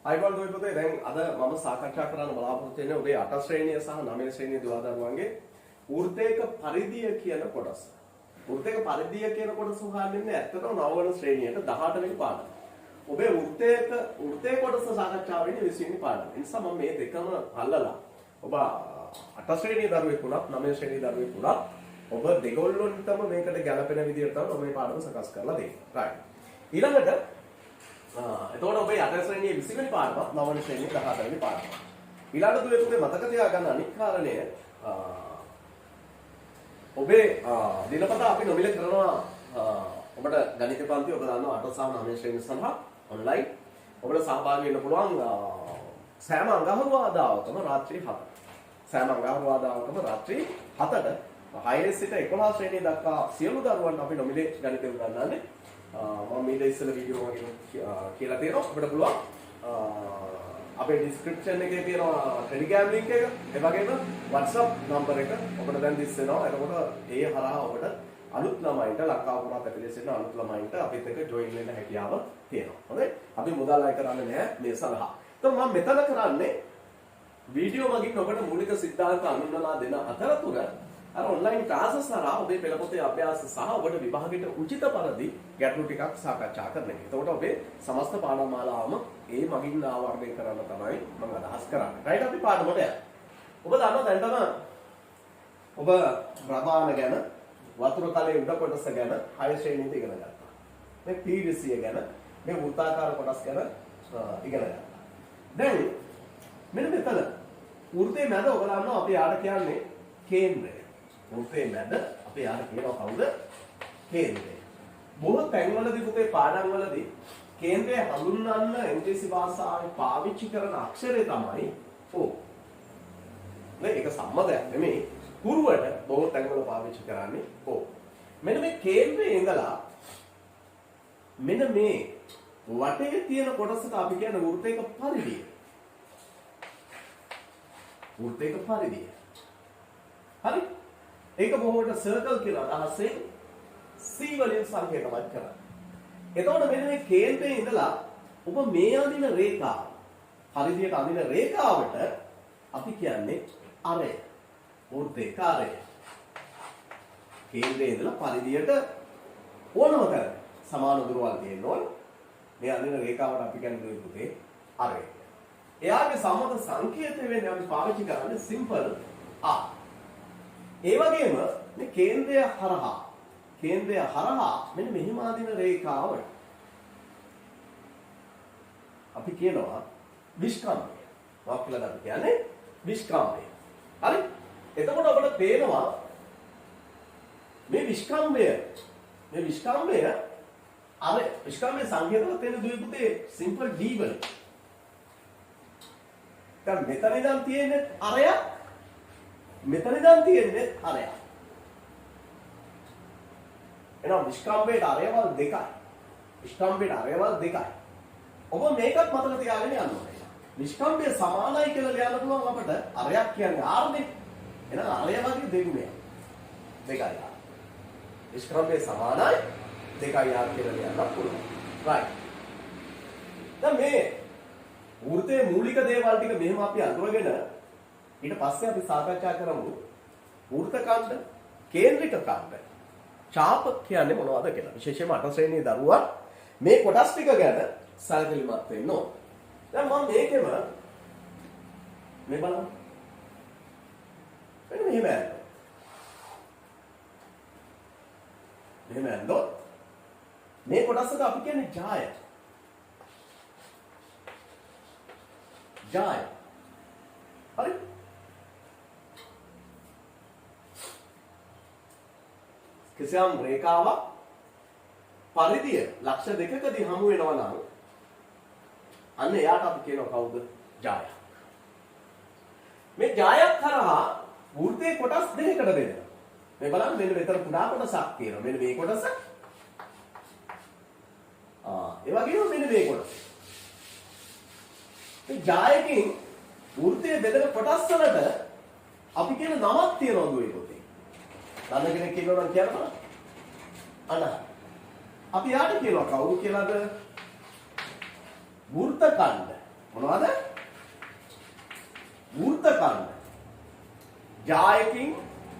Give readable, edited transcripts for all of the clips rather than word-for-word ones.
අයිබෝල් දුවේ පුතේ දැන් අද මම සාකච්ඡා කරන්න බලාපොරොත්තු වෙන්නේ ඔබේ 8 ශ්‍රේණිය සහ 9 ශ්‍රේණිය දුවා දරුවන්ගේ වෘත්තයක පරිධිය කියන කොටස. වෘත්තයක පරිධිය කියන කොටස හොයන්නේ ඇත්තටම 9 වෙනි ශ්‍රේණියට 18 වෙනි පාඩම. ඔබේ වෘත්තයේ කොටස සාකච්ඡා වෙන්නේ 20 වෙනි පාඩම. ඒ නිසා මම මේ දෙකම අල්ලලා ඔබ 8 ශ්‍රේණිය දරුවෙක් වුණත් 9 ශ්‍රේණිය දරුවෙක් වුණත් ඔබ දෙගොල්ලොන්ටම මේකට ගැළපෙන විදිහට තමයි මේ පාඩම සකස් කරලා දෙන්නේ. right. ඊළඟට එතකොට ඔබේ 8 ශ්‍රේණියේ 20 වෙනි පාඩමත් 9 වෙනි ශ්‍රේණියේ 18 වෙනි පාඩමත්. ඊළඟ දුවේ මතක තියාගන්න අනිත් කාරණය ඔබේ දිනපතා අපි නොමිලේ කරනවා ඔබට ගණිත පන්ති ඔබ දන්නවා 8 සහ 9 ශ්‍රේණිය සඳහා ඔන්ලයින් ඔබට සහභාගී වෙන්න පුළුවන් සෑම අඟහරුවාදාවකම රාත්‍රී 7ට. සෑම අඟහරුවාදාවකම රාත්‍රී 7ට 6 සිට 11 ශ්‍රේණිය දක්වා සියලු දරුවන්ට අපි නොමිලේ ගණිතය උගන්වන්නේ. මම මේ ඉස්සෙල්ල වීඩියෝ එකකින් කියලා තියෙනවා අපිට පුළුවන් අපේ ඩිස්ක්‍රිප්ෂන් එකේ තියෙනවා ටෙලිග්‍රෑම් ලින්ක් එක ඒ වගේම WhatsApp නම්බර එක ඔබට දැන් දිස් වෙනවා. එතකොට ඒ හරහා ඔබට අලුත් ළමයින්ට ලංකාව පුරා පැතිරී සිටින අලුත් ළමයින්ට අපිත් එක්ක ජොයින් වෙන්න හැකියාව තියෙනවා. හොඳයි. අපි මුදල් අය කරන්නේ නැහැ මේ සඳහා. එතකොට මම මෙතන කරන්නේ වීඩියෝ මගින් ඔබට මූලික සිද්ධාන්ත අඳුන්වලා දෙන අතරතුර අර ඔන්ලයින් ක්ලාසස් හරහා ඔබේ පෙළ පොතේ අභ්‍යාස සහ ඔබට විභාගයට උචිත පරිදි ගැටලු ටිකක් සාකච්ඡා කරන එක. එතකොට ඔබේ සමස්ත පාඩම් මාලාවම ඒ මගින් ආවරණය කරන්න තමයි මම අදහස් කරන්නේ. රයිට් අපි පාඩමට යමු. ඔබ දන්නවා දැන් ඔබ ප්‍රමාණ ගැන වතුර කලයේ උඩ කොටස ගැන 6 ශ්‍රේණියට ඉගෙන ගත්තා. මේ පීරිසිය ගැන මේ වෘත්තාකාර කොටස් ගැන ඉගෙන ගත්තා. දැන් මෙන්න මෙතන වෘත්තයේ මැද ඔබ දන්නවා අපි යාට කියන්නේ කේන්ද්‍රය. වෘත්තයේ මැද අපි යාට කියනවා කවුද? කේන්ද්‍රය. බොහෝ තැන්වලදී පුතේ පාඩම්වලදී කේන්ද්‍රය හඳුන්වන්න ඉංග්‍රීසි භාෂාවේ පාවිච්චි කරන අක්ෂරය තමයි O. නේ ඒක සම්මතයක් නෙමෙයි. පුරුවට බොහෝ තැන්වල පාවිච්චි කරන්නේ O. මෙන්න මේ කේන්ද්‍රයේ ඉඳලා මෙන්න මේ වටේ තියෙන කොටසට අපි කියන වෘත්තයක පරිධිය. වෘත්තයක පරිධිය. හරි? ඒක බොහෝට සර්කල් කියලා අදහසෙන් C වලින් සංකේතවත් කරන්නේ. එතකොට මෙන්න මේ කේන්ද්‍රයේ ඉඳලා ඔබ මේ අඳින රේඛාව, පරිධියට අඳින රේඛාවට අපි කියන්නේ අරය. වෘත්තයක අරය. කේන්ද්‍රයේ ඉඳලා පරිධියට ඕනම කරන්නේ සමාන දුරවල් තියෙන්න ඕන. මේ අඳින රේඛාවට අපි කියන්නේ පුතේ අරය. එයාගේ සම්මත සංකේතය වෙන්නේ අපි පාවිච්චි කරන්නේ සිම්පල් R. ඒ වගේම මේ කේන්ද්‍රය හරහා මෙන්න මෙහිම ආදින රේඛාවට අපි කියනවා විස්කම්භය. මොකක් කියලාද අපි කියන්නේ? විස්කම්භය. හරි? එතකොට අපිට පේනවා මේ විස්කම්භය අර විස්කම්භය සංකේතවල තියෙන දුවේ පුතේ සිම්පල් D වලින්. දැන් මෙතන ඉඳන් තියෙන්නේ අරයක් මෙතන ඉඳන් තියෙන්නේ අරයක්. එහෙනම් විස්කම්භයට අරයවල් දෙකයි. ඔබ මේකත් මතක තියාගෙන යන්න ඕනේ. විස්කම්භය සමානයි කියලා ලියන්න පුළුවන් අපිට අරයක් කියන්නේ R නේ. එහෙනම් අරය වගේ දෙගුණයක්. දෙකයි R. විස්කම්භය සමානයි දෙකයි R කියලා ලියන්න පුළුවන්. right. දැන් මේ වෘත්තයේ මූලික දේවල් ටික මෙහෙම අපි අඳුරගෙන ඊට පස්සේ අපි සාකච්ඡා කරමු වෘත්ත ඛණ්ඩ, කේන්ද්‍රික ඛණ්ඩ, ඡාප කියන්නේ මොනවද කියලා. විශේෂයෙන්ම 8 ශ්‍රේණියේ දරුවා මේ කොටස් ටික ගැන සැලකිලිමත් වෙන්න ඕන. දැන් මම මේකෙම මේ බලන්න. මෙහෙම ඇන්දොත් මේ කොටසට අපි කියන්නේ ජාය. හරි? කිසියම් රේඛාවක් පරිධිය ලක්ෂ දෙකකදී හමු වෙනවා නම් අන්න එයාට අපි කියනවා කවුද? ජායක්. මේ ජායක් කරහා වෘත්තයේ කොටස් දෙකකට බෙදෙනවා. මේ බලන්න මෙන්න මෙතන පුඩා කොටසක් තියෙනවා. මෙන්න මේ කොටස. ඒ වගේම මෙන්න මේ කොටස. මේ ජායකින් වෘත්තයේ බෙදෙන කොටස් වලට අපි කියන නමක් තියෙනවා දුවේ පොතේ. දන්න කෙනෙක් කියනවා නම් කියන්න. අන්න. අපි යාට කියනවා කවුරු කියලාද? වෘත්ත ඛණ්ඩ. මොනවද? වෘත්ත ඛණ්ඩ. ජායකින්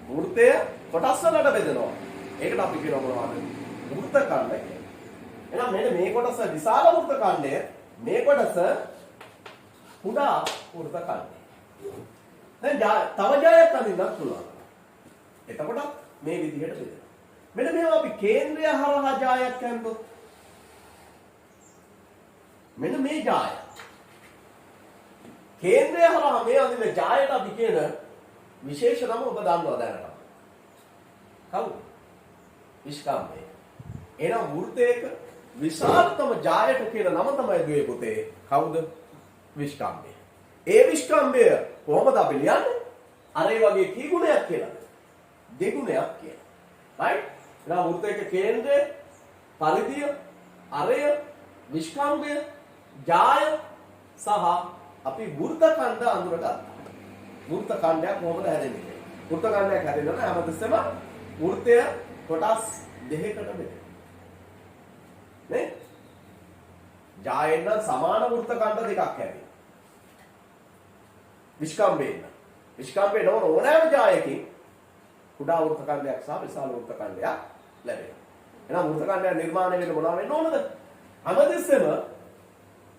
වෘත්තය කොටස් වලට බෙදනවා. ඒකට අපි කියනවා මොනවද? වෘත්ත ඛණ්ඩ කියලා. එහෙනම් මෙන්න මේ කොටස විශාල වෘත්ත ඛණ්ඩය, මේ කොටස කුඩා වෘත්ත ඛණ්ඩය. දැන් තව ජායක් අඳින්නත් පුළුවන්. එතකොට මේ විදිහට බෙදෙනවා. මෙන්න මේවා අපි කේන්ද්‍රය හරහා ජායක් ගන්නොත් මෙන්න මේ ජාය. කේන්ද්‍රය හරහා මේ අඳින ජායට අපි කියන විශේෂ නම ඔබ දන්නවා දැනට. කවුද? විස්කම්භය. එහෙනම් වෘත්තයක විශාලතම ජායට කියන නම තමයි දුවේ පුතේ. කවුද? විස්කම්භය. ඒ විස්කම්භය කොහොමද අපි ලියන්නේ? අර ඒ වගේ කී ගුණයක් කියලාද? දෙගුණයක් කියලා. right? එහෙනම් වෘත්තයක කේන්ද්‍රය, පරිධිය, අරය, විස්කම්භය, ජාය සහ අපි වෘත්ත ඛණ්ඩ අඳුරගත්තා. වෘත්ත ඛණ්ඩයක් කොහොමද හැදෙන්නේ? වෘත්ත ඛණ්ඩයක් හැදෙන්න හැමතිස්සෙම වෘත්තය කොටස් දෙකකට බෙදෙනවා. නේ? ජායෙන් සමාන වෘත්ත ඛණ්ඩ දෙකක් හැදෙනවා. විස්කම්භයෙන් ඕනෑම ජායකින් කුඩා වෘත්ත ඛණ්ඩයක් සහ විශාල වෘත්ත ඛණ්ඩයක් ලැබෙනවා. එහෙනම් වෘත්ත ඛණ්ඩයක් නිර්මාණය වෙන්න මොනවා වෙන්න ඕනද? හැමතිස්සෙම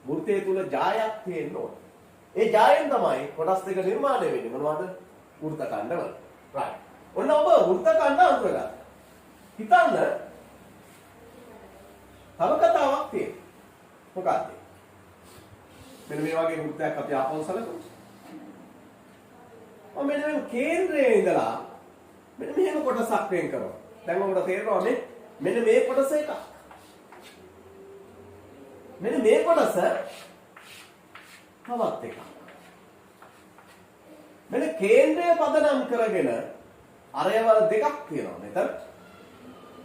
වෘත්තය තුල ජායක් තියෙන්න ඕන. ඒ ජායෙන් තමයි කොටස් දෙක නිර්මාණය වෙන්නේ. මොනවද? වෘත්ත ඛණ්ඩ වල. right. ඔන්න ඔබ වෘත්ත ඛණ්ඩ අඳුරගත්තා. හිතන්න තව කතාවක් තියෙනවා. මොකක්ද? මෙන්න මේ වගේ වෘත්තයක් අපි ආපහු සලකමු. මෙන්න මේ කේන්ද්‍රයේ ඉඳලා මෙන්න මෙහෙම කොටසක් වෙන් කරනවා. දැන් ඔබට තේරෙනවා මෙන්න මේ කොටස එක. මෙන්න මේ කොටස තවත් එකක්. මෙන්න කේන්ද්‍රය පදනම් කරගෙන අරයවල් දෙකක් තියෙනවා මෙතන.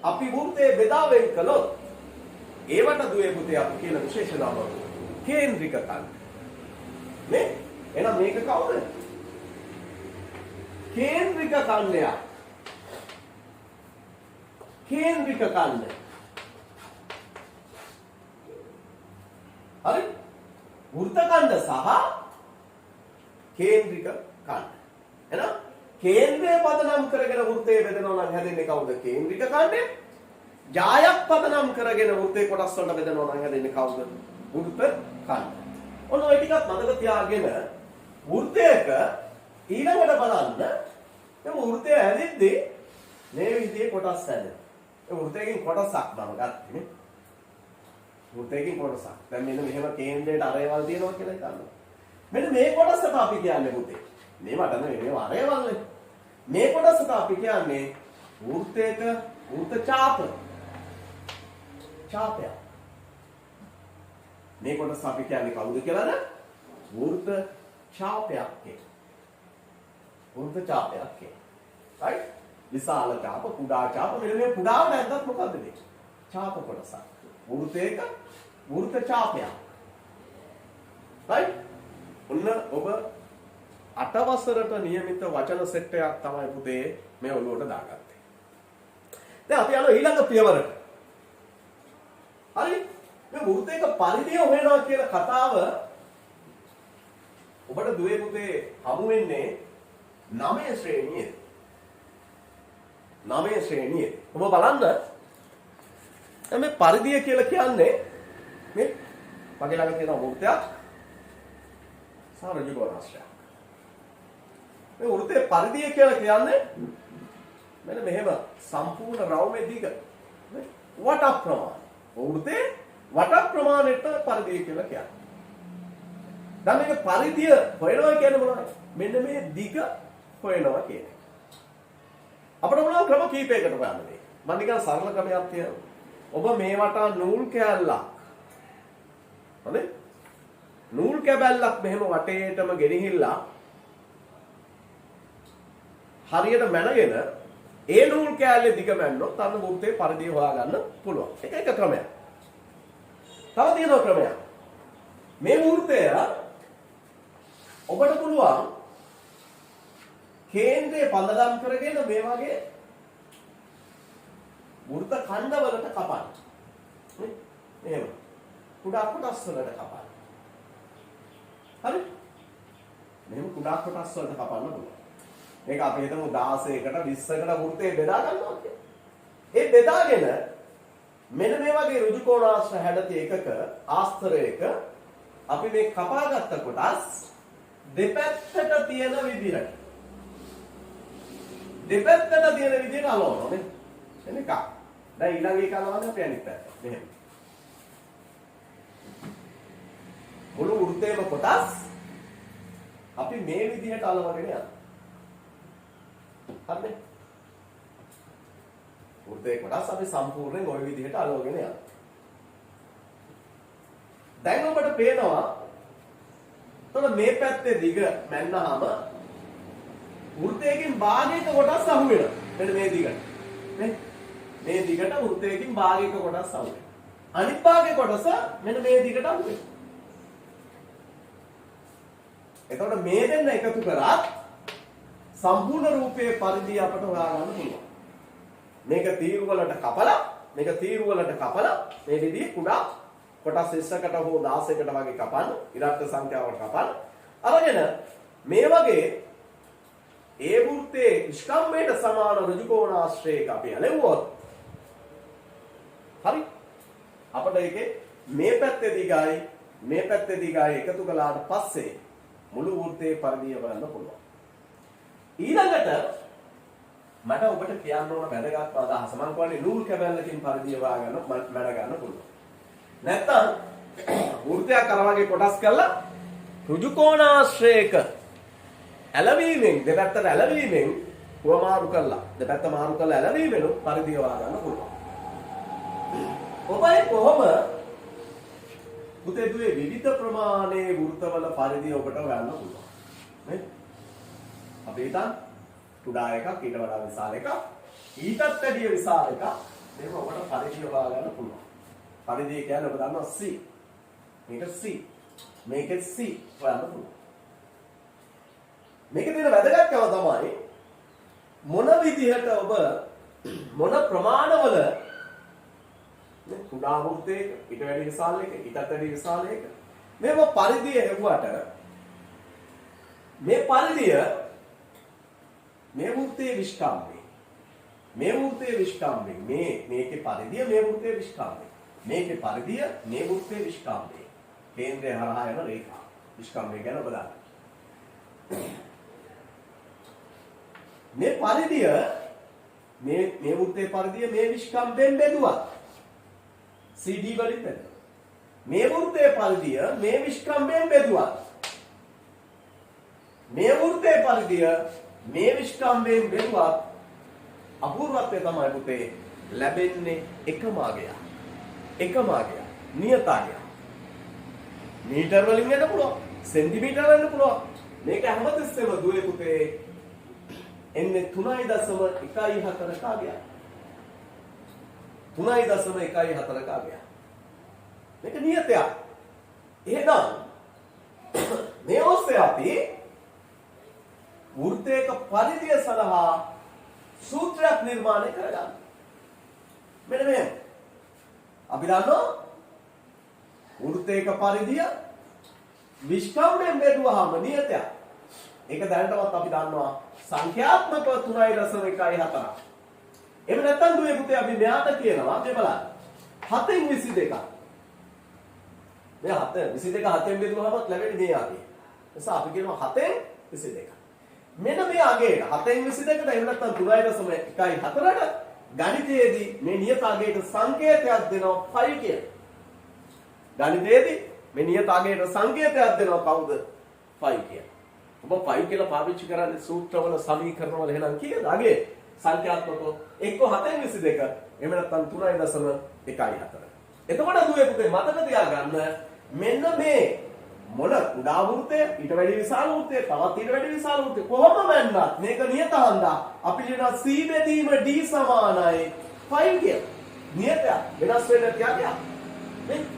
අපි වෘත්තයේ බෙදා වෙන් කළොත් ඒවට දුවේ පුතේ අපි කියන විශේෂ නම කේන්ද්‍රික ඛණ්ඩ. නේ? එහෙනම් මේක කවුද? කේන්ද්‍රික ඛණ්ඩය. කේන්ද්‍රික ඛණ්ඩ. හරි? වෘත්ත ඛණ්ඩ සහ කේන්ද්‍රික ඛණ්ඩ. එහෙනම් කේන්ද්‍රය පදනම් කරගෙන වෘත්තයේ බෙදනවා නම් හැදෙන්නේ කවුද? කේන්ද්‍රික ඛණ්ඩය. ජායක් පදනම් කරගෙන වෘත්තේ කොටස් වලට බෙදනවා නම් හැදෙන්නේ කවුද? වෘත්ත ඛණ්ඩ. ඔන්න ඔය ටිකත් මතක තියාගෙන වෘත්තයක ඊළඟට බලන්න මේ වෘත්තය හැදෙද්දී මේ විදිහේ කොටස් හැදෙනවා. ඒ වෘත්තයකින් කොටසක් මම ගත්තේ නේ. වෘත්තයකින් කොටසක්. දැන් මෙන්න මෙහෙම කේන්ද්‍රයට අරයවල් තියෙනවා කියලා හිතන්න. මෙන්න මේ කොටසට අපි කියන්නේ පුතේ. මේවට නෙවෙයි මේ අරයවල්නේ. මේ කොටසට අපි කියන්නේ වෘත්තයක වෘත්ත ඡාප. ඡාපය. මේ කොටස අපි කියන්නේ කවුද කියලාද? වෘත්ත ඡාපයක් කියලා. වෘත්ත ඡාපයක් කියලා. right? විශාල ඡාප, කුඩා ඡාප. මෙන්න මේ කුඩාව නැද්දත් මොකද්ද මේ? ඡාප කොටසක්. වෘත්තයක වෘත්ත ඡාපයක්. right? ඔන්න ඔබ 8 වසරට නියමිත වචන සෙට් එකක් තමයි පුතේ මේ ඔළුවට දාගත්තේ. දැන් අපි යනවා ඊළඟ පියවරට. හරි? මේ වෘත්තයක පරිධිය හොයනවා කියන කතාව ඔබට දුවේ පුතේ හමු වෙන්නේ 9 ශ්‍රේණියේ. 9 ශ්‍රේණියේ. ඔබ බලන්න දැන් මේ පරිධිය කියලා කියන්නේ මේ මගේ ළඟ තියෙන වෘත්තයක් සාරජු ගෝණාශ්‍රයක්. මේ වෘත්තයේ පරිධිය කියලා කියන්නේ මෙන්න මෙහෙම සම්පූර්ණ රවුමේ දිග නේ වට ප්‍රමාණය. වෘත්තේ වට ප්‍රමාණයට පරිධිය කියලා කියන්නේ. දැන් මේක පරිධිය හොයනවා කියන්නේ මොනවද? මෙන්න මේ දිග හොයනවා කියන්නේ. අපිට මොනවා ක්‍රම කීපයකට හොයන්නේ. මම නිකන් සරල ක්‍රමයක් තියෙනවා. ඔබ මේ වටා නූල් කෑල්ලක් හරි? නූල් කැබැල්ලක් මෙහෙම වටේටම ගෙනහිල්ලා හරියට මැනගෙන ඒ නූල් කෑල්ලේ දිග මැන්නොත් අන්න වෘත්තේ පරිධිය හොයාගන්න පුළුවන්. ඒක එක ක්‍රමයක්. තව තියෙනවා ක්‍රමයක්. මේ වෘත්තය ඔබට පුළුවන් කේන්ද්‍රය පදනම් කරගෙන මේ වගේ වෘත්ත ඛණ්ඩ වලට කපන්න. එහෙම. කුඩා කොටස් වලට කපන්න. හරි? මෙහෙම කුඩා කොටස් වලට කපන්න පුළුවන්. මේක අපි හිතමු 16කට 20කට වෘත්තේ බෙදා ගන්නවා කියලා. ඒ බෙදාගෙන මෙන්න මේ වගේ ඍජු කෝණාශ්‍ර හැඩති එකක ආස්තරයක අපි මේ කපාගත්ත කොටස් දෙපැත්තට තියෙන විදිහට අලවනවා නේ. එන්නේ කා. දැන් ඊළඟ එක අලවන්නේ අපි අනිත් පැත්ත. මෙහෙම. මුළු වෘත්තේම කොටස් අපි මේ විදිහට අලවගෙන යනවා. හරිද? වෘත්තේ කොටස් අපි සම්පූර්ණයෙන් ওই විදිහට අලවගෙන යනවා. දැන් ඔබට පේනවා එතකොට මේ පැත්තේ දිග මැන්නාම වෘත්තයකින් භාගයක කොටස් අහු වෙනවා. මෙන්න මේ දිගට. නේ? මේ දිගට වෘත්තයකින් භාගයක කොටස් අහු වෙනවා. අනිත් භාගයේ කොටස මෙන්න මේ දිගට අහු වෙනවා. එතකොට මේ දෙන්න එකතු කරාත් සම්පූර්ණ රූපයේ පරිදි අපට හොයා ගන්න පුළුවන්. මේක තීරු වලට කපලා මේ විදිහේ කුඩා කොටස් 20කට හෝ 16කට වගේ කපන්න, ඉරක්ක සංඛ්‍යාවට කපන්න. අරගෙන මේ වගේ ඒ වෘත්තයේ ස්කම්භයට සමාන ඍජු කෝණාශ්‍රයක අපි ඇලෙවුවොත් හරි. අපිට ඒකේ මේ පැත්තේ දිගයි එකතු කළාට පස්සේ මුළු වෘත්තයේ පරිධිය බලන්න පුළුවන්. ඊළඟට මට ඔබට කියන්න ඕන වැදගත් අදහස මම කියන්නේ නූල් කැබැල්ලකින් පරිධිය හොයාගන්න මැඩ ගන්න පුළුවන්. නැත්තම් වෘත්තයක් අර වගේ කොටස් කරලා ඍජු කෝණාශ්‍රයක ඇලවීමෙන් දෙපැත්තට ඇලවීමෙන් මාරු කරලා දෙපැත්ත මාරු කරලා ඇලවීමෙන් පරිධිය හොයාගන්න පුළුවන්. ඔබයි කොහොම පුතේ දුවේ විවිධ ප්‍රමාණයේ වෘත්තවල පරිධිය ඔබට හොයන්න පුළුවන්. නේ? අපි හිතන් කුඩා එකක් ඊට වඩා විශාල එකක් ඊටත් වැඩිය විශාල එකක් මේක ඔබට පරිධිය හොයාගන්න පුළුවන්. පරිධිය කියන්නේ ඔබ දන්නවා C. මේක C. මේකෙත් C හොයන්න පුළුවන්. මේකේ තියෙන වැදගත්කම තමයි මොන විදිහට ඔබ මොන ප්‍රමාණවල කුඩා වෘත්තයක ඊට වැඩි විශාල එකක ඊටත් වැඩි විශාල එකක මේව පරිධිය හෙව්වට මේ පරිධිය මේ වෘත්තයේ විස්කම්භය මේකේ පරිධිය මේ වෘත්තයේ විස්කම්භය මේකේ පරිධිය මේ වෘත්තයේ විස්කම්භය කේන්ද්‍රය හරහා යන රේඛා විස්කම්භය ගැන ඔබ දන්නවා. මේ පරිධිය මේ වෘත්තයේ පරිධිය මේ විස්කම්භයෙන් බෙදුවා CD වලින් බෙදුවා. මේ වෘත්තයේ පරිධිය මේ විස්කම්භයෙන් බෙදුවා. මේ වෘත්තයේ පරිධිය මේ විස්කම්භයෙන් බෙදුවා. අපූර්වත්වය තමයි පුතේ ලැබෙන්නේ එකම අගය. නියතාගය. මීටර වලින් වෙන්න පුළුවන්. සෙන්ටිමීටර වෙන්න පුළුවන්. මේක හැමතිස්සෙම දුවේ පුතේ එන්නේ 3.14 කාගයක්. 3.14 කාගයක්. මේක නියතයක්. එහෙනම් මේ ඔස්සේ අපි වෘත්තයක පරිධිය සඳහා සූත්‍රයක් නිර්මාණය කරගන්න. මෙන්න මෙහෙම. අපි දන්නවා වෘත්තයක පරිධිය විස්කම්භයෙන් බෙදුවාම නියතයක්. ඒක දැනටවත් අපි දන්නවා සංඛ්‍යාත්මක 3.14. එහෙම නැත්නම් දුවේ පුතේ අපි මෙයාට කියනවා මේ බලන්න. 7න් 22. මේ 7න් බෙදුවාම ලැබෙන්නේ මේ අගය. නිසා අපි කියනවා 7න් 22. මෙන්න මේ අගයට 7න් 22ට එහෙම නැත්නම් 3.14ට ගණිතයේදී මේ නියත අගයට සංකේතයක් දෙනවා 5 කියලා. ගණිතයේදී මේ නියත අගයට සංකේතයක් දෙනවා කවුද? 5 කියලා. ඔබ 5 කියලා පාවිච්චි කරන්නේ සූත්‍රවල සමීකරණවල එහෙනම් කීයද අගේ සංඛ්‍යාත්මකව එක්ක 7න් 22 එහෙම නැත්නම් 3.14. එතකොට දුවේ පුතේ මතක තියාගන්න මෙන්න මේ මොන කුඩා වෘත්තය ඊට වැඩි විශාල වෘත්තය තවත් ඊට වැඩි විශාල වෘත්තය කොහොම වෙන්නත් මේක නියත හන්දා අපි කියනවා C බෙදීම D සමානයි 5 කියලා. නියතයක් වෙනස් වෙන්න තියාගන්න.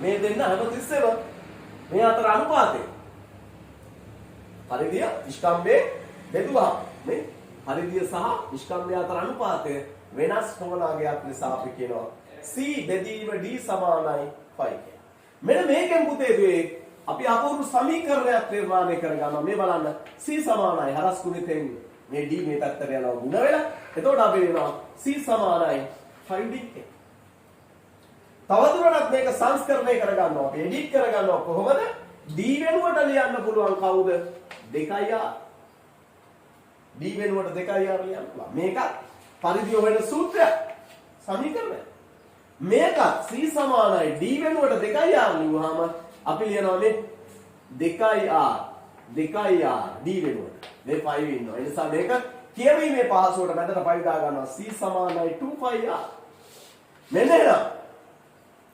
මේ දෙන්න හැමතිස්සෙම මේ අතර අනුපාතය පරිධිය විස්කම්භයේ බෙදුවා මේ පරිධිය සහ විස්කම්භය අතර අනුපාතය වෙනස් කොමනාගයක් නිසා අපි කියනවා C බෙදීම D සමානයි 5 කියලා. මෙන්න මේකෙන් පුතේ දුවේ අපි අපූර්ව සමීකරණයක් නිර්මාණය කරගන්නවා. මේ බලන්න C සමානයි හරස් ගුණිතෙන් මේ D මේ පැත්තට යනවා ಗುಣ වෙලා. එතකොට අපි වෙනවා C සමානයි 5D. තවදුරටත් මේක සංස්කරණය කරගන්නවා. අපි එඩිට් කරගන්නවා කොහොමද? D වෙනුවට ලියන්න පුළුවන් කවුද? 2R. D වෙනුවට 2R ලියන්න පුළුවන්. මේක පරිධිය වෙන සූත්‍රයක්. සමීකරණය. මේක C සමානයි D වෙනුවට 2R ලියුවාම අපි ලියනවා මේ 2R D වෙනුවට. මේ 5 ඉන්නවා. ඒ නිසා මේක කියවීමේ පහසුවට මැදට 5 දා ගන්නවා. C සමානයි 2πr. මෙන්න එනවා.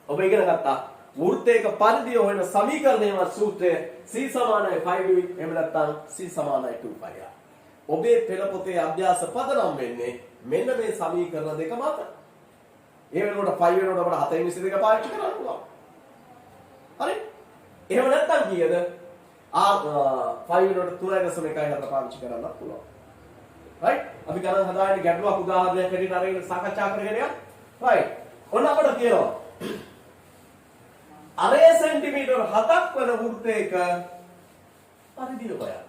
ඔබ ඉගෙන ගත්තා වෘත්තයක පරිධිය හොයන සමීකරණයේ සූත්‍රය C සමානයි 5D එහෙම නැත්නම් C සමානයි 2πr. ඔබේ පෙළ පොතේ අභ්‍යාස පදනම් වෙන්නේ මෙන්න මේ සමීකරණ දෙක මත. ඒ වෙනකොට 5 වෙනකොට අපිට 7 22 පාවිච්චි කරන්න පුළුවන්. හරි? එහෙම නැත්නම් කීයද? 5 වෙනකොට 3.1 පාවිච්චි කරන්න පුළුවන්. right? අපි ගණන් හදාගෙන ගැටලුවක් උදාහරණයක් හැටියට අරගෙන සාකච්ඡා කරගෙන යන්න. right. ඔන්න අපිට කියනවා අරය සෙන්ටිමීටර් 7ක් වන වෘත්තයක පරිධිය හොයන්න.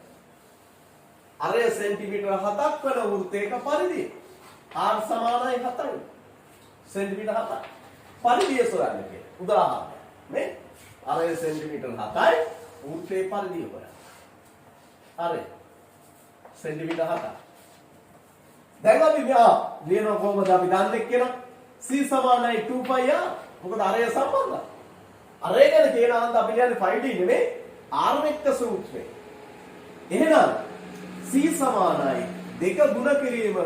අරය සෙන්ටිමීටර් 7ක් වන වෘත්තයක පරිධිය r සමානයි 7යි. සෙන්ටිමීටර් 7යි. පරිධිය සොයන්න කියලා. උදාහරණයක්. නේ? අරය සෙන්ටිමීටර් 7යි වෘත්තයේ පරිධිය හොයන්න. අරය සෙන්ටිමීටර් 7යි. දැන් අපි ලියනවා කොහොමද අපි දන්නේ කියලා? C සමානයි 2πr. මොකද අරය සම්බන්ධයි. අරය ගැන කියන අන්ත අපි ලියන්නේ 5D නෙමෙයි r වෙක්ටර් සූත්‍රය. එහෙනම් C සමානයි 2 ගුණ කිරීම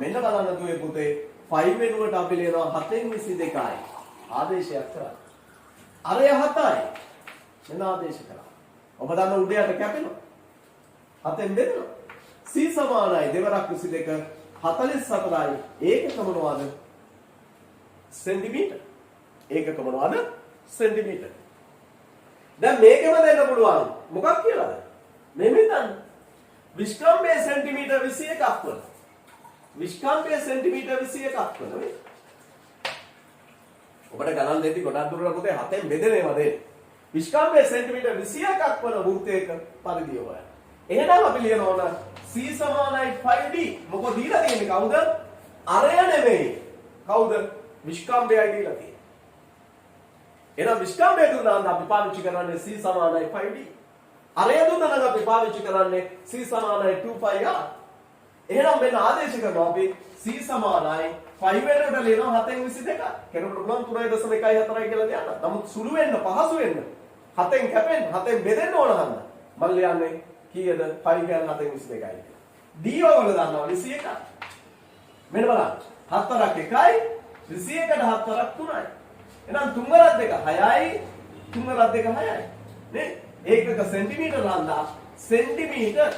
මෙන්න බලන්න දුවේ පුතේ 5 වෙනුවට අපි ලියනවා 7/22යි. ආදේශයක් කරා. අරය 7යි. මෙන්න ආදේශ කරා. ඔබ දන්න උඩයට කැපෙනවා. 7ෙන් බෙදෙනවා. C සමානයි 2/22 44යි. ඒකක මොනවද? සෙන්ටිමීටර්. ඒකක මොනවද? සෙන්ටිමීටර්. දැන් මේකම දෙන්න පුළුවන්. මොකක් කියලාද? මෙන්න හිතන්න. විස්කම්භය සෙන්ටිමීටර් 21ක් වන. විස්කම්භය සෙන්ටිමීටර් 21ක් වන. ඔබට ගණන් දෙද්දි ගොඩක් දුරට පුතේ 7ෙන් බෙදෙනවා දෙන්නේ. විස්කම්භය සෙන්ටිමීටර් 21ක් වන වෘත්තයක පරිධිය හොයන්න. එහෙනම් අපි ලියනවා ඕන C සමානයි 5D. මොකද දීලා තියෙන්නේ කවුද? අරය නෙමෙයි. කවුද? විස්කම්භයයි දීලා තියෙන්නේ. එහෙනම් විස්කම්භය දුන්නා නම් අපි පාවිච්චි කරන්නේ C සමානයි 5D. අරය දුන්නා නම් අපි පාවිච්චි කරන්නේ C සමානයි 2πr. එහෙනම් මෙන්න ආදේශ කරනවා අපි C සමානයි 5 වෙනකොට ලියනවා 7/22. කෙනෙකුට පුළුවන් 3.14 කියලා ලියන්න. නමුත් සුළු වෙන්න පහසු වෙන්න 7ෙන් කැපෙන්න 7ෙන් බෙදෙන්න ඕන හන්ද. මම ලියන්නේ කීයද? 5 කියන්නේ 7/22යි. D වල දානවා 21. මෙන්න බලන්න. 4ක් 1යි 21ට 4ක් 3යි. එහෙනම් 3 වරක් 2 6යි 3 වරක් 2 6යි. නේ? ඒකක සෙන්ටිමීටර හන්දා සෙන්ටිමීටර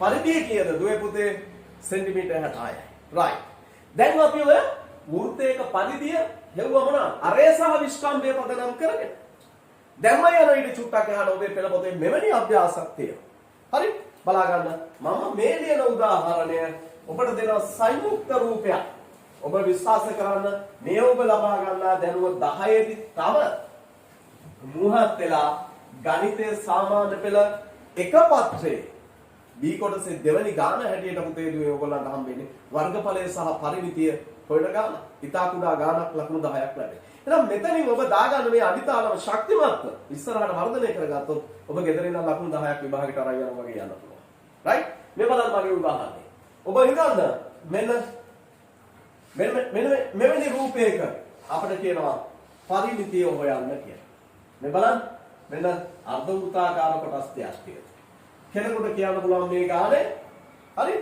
පරිධිය කීයද? දුවේ පුතේ සෙන්ටිමීටර 60යි. right. දැන් අපි ඔය වෘත්තයක පරිධිය හෙව්ව මොනවා? අරය සහ විස්කම්භය පදනම් කරගෙන. දැන්ම යන ඊට චුට්ටක් යහන ඔබේ පෙළ පොතේ මෙවැනි අභ්‍යාසයක් තියෙනවා. හරි? බලා ගන්න. මම මේ ලියන උදාහරණය ඔබට දෙනවා සංයුක්ත රූපයක්. ඔබ විශ්වාස කරන්න මේ ඔබ ලබා ගන්නා දැනුම 10 දී තව මුහත් වෙලා ගණිතයේ සාමාන්‍ය පෙළ එක පත්‍රයේ B කොටසේ දෙවැනි ගාන හැටියට පුතේ දුවේ ඔයගොල්ලන්ට හම්බෙන්නේ වර්ගඵලය සහ පරිමිතිය හොයන ගාන. ඉතා කුඩා ගානක් ලකුණු 10ක් ලැබේ. එහෙනම් මෙතනින් ඔබ දාගන්න මේ අඩිතාලම ශක්තිමත්ව ඉස්සරහට වර්ධනය කරගත්තොත් ඔබ ගෙදර ඉඳන් ලකුණු 10ක් විභාගයට අරන් යනවා වගේ යන්න පුළුවන්. right? මේ බලන්න මගේ උදාහරණය. ඔබ හිතන්න මෙවැනි රූපයක අපිට කියනවා පරිමිතිය හොයන්න කියලා. මේ බලන්න මෙන්න අර්ධ වෘත්තාකාර කොටස් දෙකක් තියෙනවා. කෙනෙකුට කියන්න පුළුවන් මේ ගානේ හරි?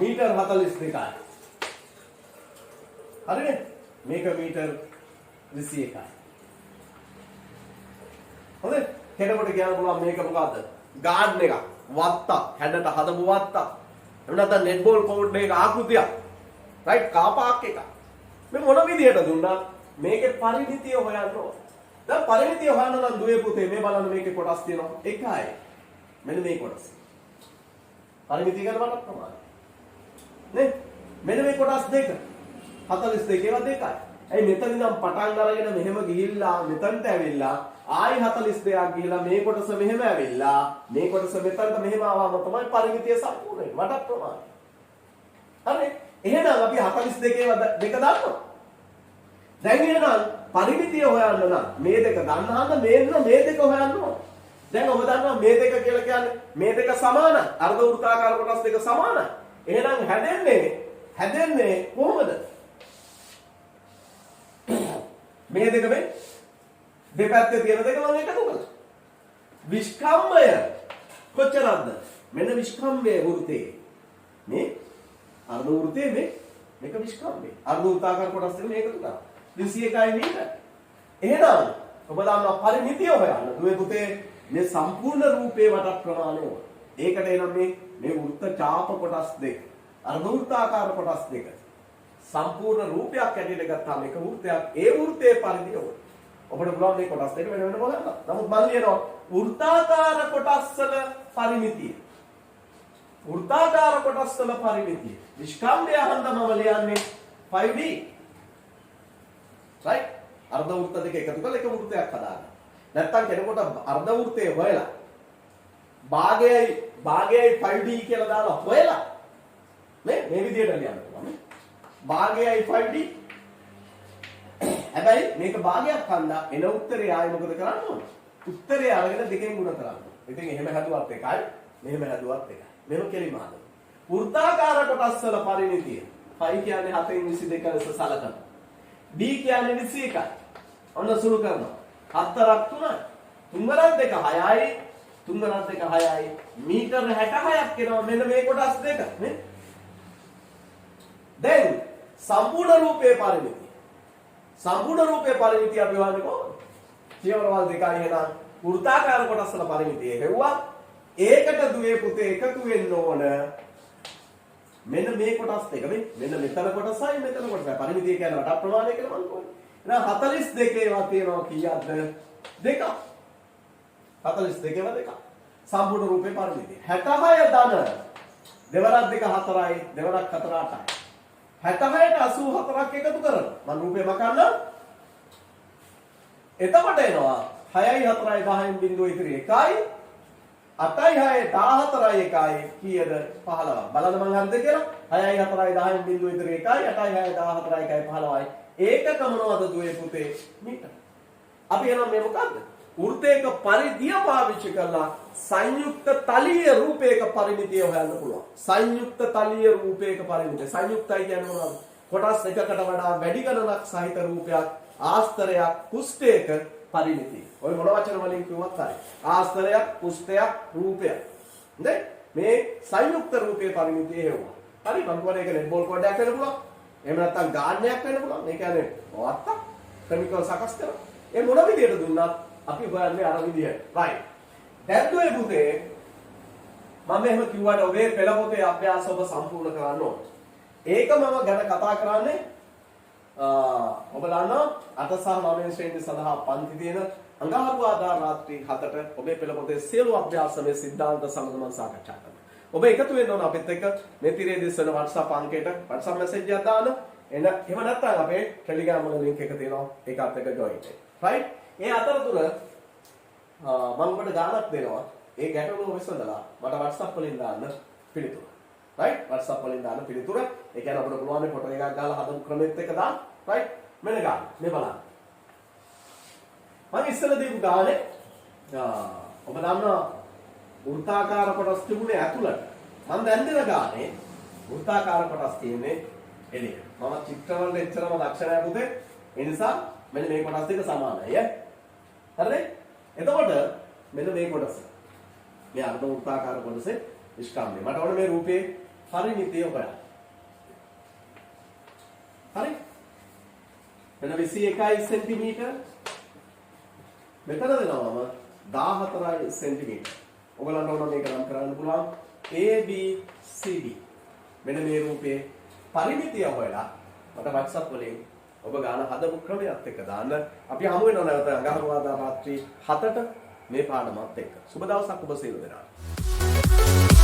මීටර් 42යි. හරිනේ? මේක මීටර් 21යි. හොඳයි? කෙනෙකුට කියන්න පුළුවන් මේක මොකද්ද? ගාඩන් එකක්, වත්තක්, හැඩට හදපු වත්තක්. එහෙම නැත්නම් නෙට් බෝල් කෝඩ් එකක ආකෘතියක්. රයිට්? කාපාක් එකක්. මේ මොන විදියට දුන්නා මේකේ පරිමිතිය හොයන්න ඕන. දැන් පරිමිතිය හොයන්න නම් දුවේ පුතේ මේ බලන්න මේකේ කොටස් තියෙනවා 1යි. මෙන්න මේ කොටස. පරිමිතිය ගැන බලන්න ප්‍රමාණයි. නේ? මෙන්න මේ කොටස් දෙක. 42 ඒවා දෙකයි. ඇයි මෙතන ඉඳන් පටන් අරගෙන මෙහෙම ගිහිල්ලා මෙතනට ඇවිල්ලා ආයි 42ක් ගිහිල්ලා මේ කොටස මෙහෙම ඇවිල්ලා මේ කොටස මෙතනට මෙහෙම ආවම තමයි පරිමිතිය සම්පූර්ණ වෙන්නේ. මට ප්‍රමාණයි. හරි. එහෙනම් අපි 42 දෙක දන්නවා. දැන් එහෙනම් පරිමිතිය හොයන්න නම් මේ දෙක ගන්නාම මේ දෙක හොයන්න ඕන. දැන් ඔබ දන්නවා මේ දෙක කියලා කියන්නේ මේ දෙක සමානයි. අර්ධ වෘත්තාකාර කොටස් දෙක සමානයි. එහෙනම් හැදෙන්නේ කොහොමද? මේ දෙක මේ දෙපැත්තේ තියෙන දෙක මම එකතු කළා. විස්කම්භය කොච්චරද? මෙන්න විස්කම්භය වෘත්තේ. මේ අර්ධ වෘත්තේ මේක විස්කම්භය. අර්ධ වෘත්තාකාර කොටස් දෙක මේක එකතු කරා. 21යි මීටර. එහෙනම් ඔබ දන්නවා පරිමිතිය හොයන්න. දුවේ පුතේ මේ සම්පූර්ණ රූපේ වට ප්‍රමාණය ඕන. ඒකට එනම් මේ වෘත්ත ඡාප කොටස් දෙක. අර්ධ වෘත්තාකාර කොටස් දෙක. සම්පූර්ණ රූපයක් ඇටියට ගත්තාම එක වෘත්තයක් ඒ වෘත්තයේ පරිධිය ඕන. ඔබට පුළුවන් මේ කොටස් දෙක වෙන වෙනම බලන්න. නමුත් මම කියනවා වෘත්තාකාර කොටස් වල පරිමිතිය. වෘත්තාකාර කොටස් වල පරිමිතිය. විස්කම්භය හන්දමම ලියන්නේ 5D. right? අර්ධ වෘත්ත දෙක එකතු කරලා එක වෘත්තයක් හදාගන්න. නැත්තම් කෙනෙකුට අර්ධ වෘත්තය හොයලා භාගයයි 5D කියලා දාලා හොයලා මේ විදිහට ලියන්න පුළුවන්. භාගයයි 5D. හැබැයි මේක භාගයක් හන්දා එන උත්තරේ ආයෙ මොකද කරන්න ඕන? උත්තරේ අරගෙන දෙකෙන් ගුණ කරන්න. ඉතින් එහෙම හැදුවත් එකයි, මෙහෙම හැදුවත් එකයි. මෙහෙම කෙලිම හදන්න. වෘත්තාකාර කොටස් වල පරිමිතිය. 5 කියන්නේ 7න් 22 ලෙස සලකනවා. D කියන්නේ 21යි. ඔන්න සුළු කරනවා. 4ක් 3යි. 3 2 6යි. 3 2 6යි. මීටර 66ක් එනවා මෙන්න මේ කොටස් දෙක. නේ? දැන් සම්පූර්ණ රූපේ පරිමිතිය. සම්පූර්ණ රූපේ පරිමිතිය අපි හොයන්නේ කොහොමද? චීවරවල් දෙකයි එහෙනම් වෘත්තාකාර කොටස් වල පරිමිතිය හෙව්වා. ඒකට දුවේ පුතේ එකතු වෙන්න ඕන. මෙන්න මේ කොටස් දෙක මෙන්න මෙතන කොටසයි මෙතන කොටසයි පරිමිතිය කියන්නේ වට ප්‍රමාණය කියලා මම කියනවා. එහෙනම් 42 ඒවා තියෙනවා කීයක්ද? දෙකක්. 42 ඒවා දෙකක්. සම්පූර්ණ රූපේ පරිමිතිය. 66 ධන දෙවරක් දෙක 4යි දෙවරක් 4 8යි. 66ට 84ක් එකතු කරනවා. මම රූපේ මකන්න. එතකොට එනවා 6යි 4යි 10න් බිඳුව ඉතිරි 1යි 8යි 6යි 14යි 1යි කීයද 15ක්. බලන්න මං හරිද කියලා? 6යි 4යි 10න් බිඳුව ඉතිරි 1යි 8යි 6යි 14යි 1යි 15යි. ඒකක මොනවද දුවේ පුතේ? මීටර. අපි එනම් මේ මොකද්ද? වෘත්තයක පරිධිය පාවිච්චි කරලා සංයුක්ත තලීය රූපයක පරිමිතිය හොයන්න පුළුවන්. සංයුක්ත තලීය රූපයක පරිමිතිය. සංයුක්තයි කියන්නේ මොනවද? කොටස් එකකට වඩා වැඩි ගණනක් සහිත රූපයක් ආස්තරයක් කුෂ්ඨයක පරිමිතිය. ඔය මොන වචන වලින් කිව්වත් හරි. ආස්තරයක් කුෂ්ඨයක් රූපයක්. හොඳයි? මේ සංයුක්ත රූපයේ පරිමිතිය හේවුවා. හරි මම කියන්නේ ඒක නෙට් බෝල් කෝඩයක් වෙන්න පුළුවන්. එහෙම නැත්නම් ගාණයක් වෙන්න පුළුවන්. ඒ කියන්නේ වත්ත කෙමිකල් සකස් කරන. ඒ මොන විදියට දුන්නත් අපි හොයන්නේ අර විදියට. right. දැන් දුවේ පුතේ මම එහෙම කිව්වට ඔබේ පෙළ පොතේ අභ්‍යාස ඔබ සම්පූර්ණ කරන්න ඕන. ඒක මම ගැන කතා කරන්නේ ඔබ දන්නවා 8 සහ 9 ශ්‍රේණිය සඳහා පන්ති තියෙන අඟහරුවාදා රාත්‍රී 7ට ඔබේ පෙළ පොතේ සියලු අභ්‍යාසමේ සිද්ධාන්ත සමග මම සාකච්ඡා කරනවා. ඔබ එකතු වෙන්න ඕන අපිත් එක්ක මේ තිරේ දිස්වන WhatsApp අංකයට WhatsApp message එකක් දාන්න. එහෙම නැත්නම් අපේ Telegram වල link එක තියෙනවා. ඒකත් එක්ක join වෙන්න. right? ඒ අතරතුර මම ඔබට ගානක් දෙනවා. ඒ ගැටලුව විසඳලා මට WhatsApp වලින් දාන්න පිළිතුර. right? WhatsApp වලින් දාන්න පිළිතුර. ඒ කියන්නේ අපිට පුළුවන් මේ ෆොටෝ එකක් ගාලා හදමු ක්‍රමෙත් එක දාන්න. right? මෙන්න ගන්න. මේ බලන්න. මම ඉස්සෙල්ලා දීපු ගානේ ඔබ දන්නවා වෘත්තාකාර කොටස් තිබුණේ ඇතුළට. මම දැන් දෙන ගානේ වෘත්තාකාර කොටස් තියෙන්නේ එළියට. මම චිත්‍රවල එච්චරම දක්ෂ නැහැ පුතේ. ඒ නිසා මෙන්න මේ කොටස් දෙක සමානයි. හරිද? එතකොට මෙන්න මේ කොටස. මේ අර්ධ වෘත්තාකාර කොටසේ විස්කම්භය. මට ඕනේ මේ රූපේ පරිමිතිය හොයන්න. හරි? මෙන්න 21 සෙන්ටිමීටර්. මෙතන දෙනවම 14 සෙන්ටිමීටර්. ඔයගලන්ට ඕන මේක නම් කරන්න පුළුවන් ABCD. මෙන්න මේ රූපේ පරිමිතිය හොයලා මට WhatsApp වලින් ඔබ ගාන හදපු ක්‍රමයක් එක්ක දාන්න. අපි හමු වෙනවා නැවත අඟහරුවාදා රාත්‍රී 7ට මේ පාඩමත් එක්ක. සුබ දවසක් ඔබ සියලු දෙනාට.